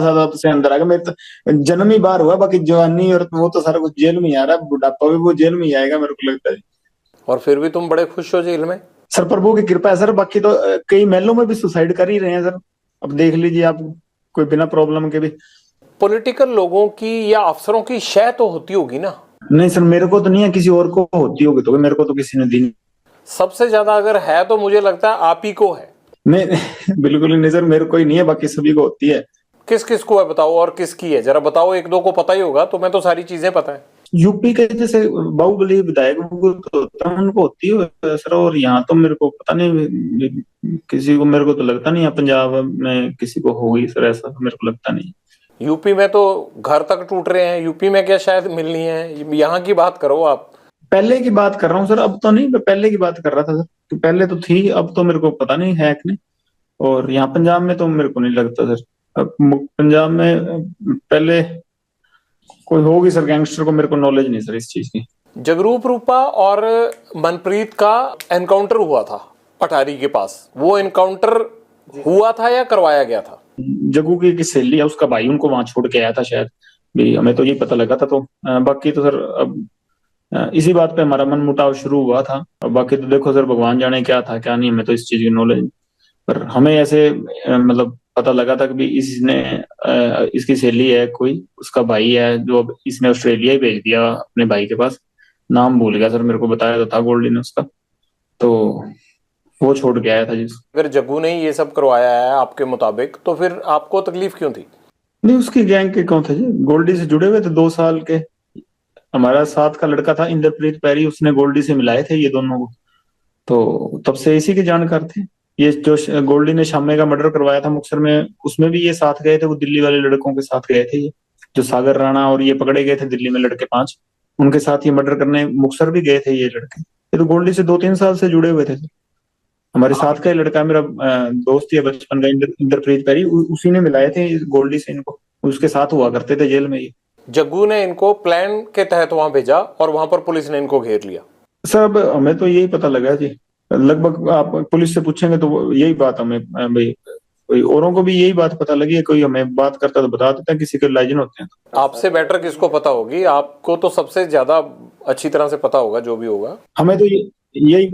साल से अंदर आ गया। मेरे तो जन्म ही बाहर हुआ, बाकी जवानी और वो तो सारा कुछ जेल में ही आ रहा है, बुढ़ापा भी वो जेल में ही आएगा मेरे को लगता है। और फिर भी तुम बड़े खुश हो जेल में। सर प्रभु की कृपा है सर, बाकी तो कई महलों में भी सुसाइड कर ही रहे हैं सर। अब देख लीजिए आप, कोई बिना प्रॉब्लम के भी। पॉलिटिकल लोगों की या अफसरों की शय तो होती होगी ना। नहीं सर, मेरे को तो नहीं है, किसी और को होती होगी तो, मेरे को तो किसी ने दी नहीं। सबसे ज्यादा अगर है तो मुझे लगता है आप ही को है। नहीं बिल्कुल ही नहीं सर, मेरे को ही नहीं है, बाकी सभी को होती है। किस किस को है बताओ, और किसकी है जरा बताओ, एक दो को पता ही होगा, तुम्हें तो सारी चीजें पता है। यूपी के जैसे बाहुबली विधायक वो तो होता है, उनको होती है सर। और यहाँ तो मेरे को पता नहीं, किसी को, मेरे को तो लगता नहीं है पंजाब में किसी को होगी सर, ऐसा तो मेरे को लगता नहीं। यूपी में तो घर तक टूट रहे हैं, यूपी में क्या शायद मिलनी है, यहाँ की बात करो आप। पहले की बात कर रहा हूँ सर, अब तो नहीं, मैं पहले की बात कर रहा था सर, कि पहले तो थी, अब तो मेरे को पता नहीं है कि नहीं। और यहाँ पंजाब में तो मेरे को नहीं लगता सर। अब पंजाब में पहले कोई होगी सर, गैंगस्टर को मेरे को नॉलेज नहीं सर इस चीज की। जगरूप रूपा और मनप्रीत का एनकाउंटर हुआ था अटारी के पास, वो एनकाउंटर हुआ था या करवाया गया था? जग्गू की सहेली है, उसका भाई उनको वहां छोड़ के आया था शायद भी, हमें तो ये पता लगा था। तो बाकी तो सर अब इसी बात पे हमारा मनमुटाव शुरू हुआ था। और बाकी तो देखो सर, भगवान जाने क्या था क्या नहीं, हमें तो इस चीज की नॉलेज। पर हमें ऐसे मतलब पता लगा था कि भी इसने इसकी सहेली है कोई, उसका भाई है, जो अब इसने ऑस्ट्रेलिया ही भेज दिया अपने भाई के पास। नाम भूल गया सर, मेरे को बताया तो था गोल्डी ने उसका। तो वो छोड़ के आया था जिस। अगर जग्गू ने ही ये सब करवाया है आपके मुताबिक, तो फिर आपको तकलीफ क्यों थी? नहीं, उसकी गैंग के कौन थे जी, गोल्डी से जुड़े हुए थे 2 साल के। हमारा साथ का लड़का था इंद्रप्रीत पैरी, उसने गोल्डी से मिलाए थे ये दोनों को। तो तब से इसी के जानकार थे। ये जो गोल्डी ने शामे का मर्डर करवाया था मुक्तसर में, उसमें भी ये साथ गए थे, वो दिल्ली वाले लड़कों के साथ गए थे ये। जो सागर राणा और ये पकड़े गए थे दिल्ली में लड़के 5, उनके साथ ये मर्डर करने मुक्तसर भी गए थे ये लड़के। ये तो गोल्डी से 2-3 साल से जुड़े हुए थे। हमारे साथ का ही लड़का, मेरा दोस्त ही है बचपन का, इंद्रप्रीत पैरी, उसी ने मिलाए थे गोल्डी से इनको। उसके साथ हुआ करते थे जेल में ये। जग्गू ने इनको प्लान के तहत वहां भेजा और वहां पर पुलिस ने इनको घेर लिया। सर अब हमें तो यही पता लगा जी, लगभग आप पुलिस से पूछेंगे तो यही बात हमें भाई, कोई औरों को भी यही बात पता लगी है। कोई हमें बात करता तो बता देता है, किसी के लाइजन होते हैं। आपसे बेटर किसको पता होगी, आपको तो सबसे ज्यादा अच्छी तरह से पता होगा जो भी होगा। हमें तो यही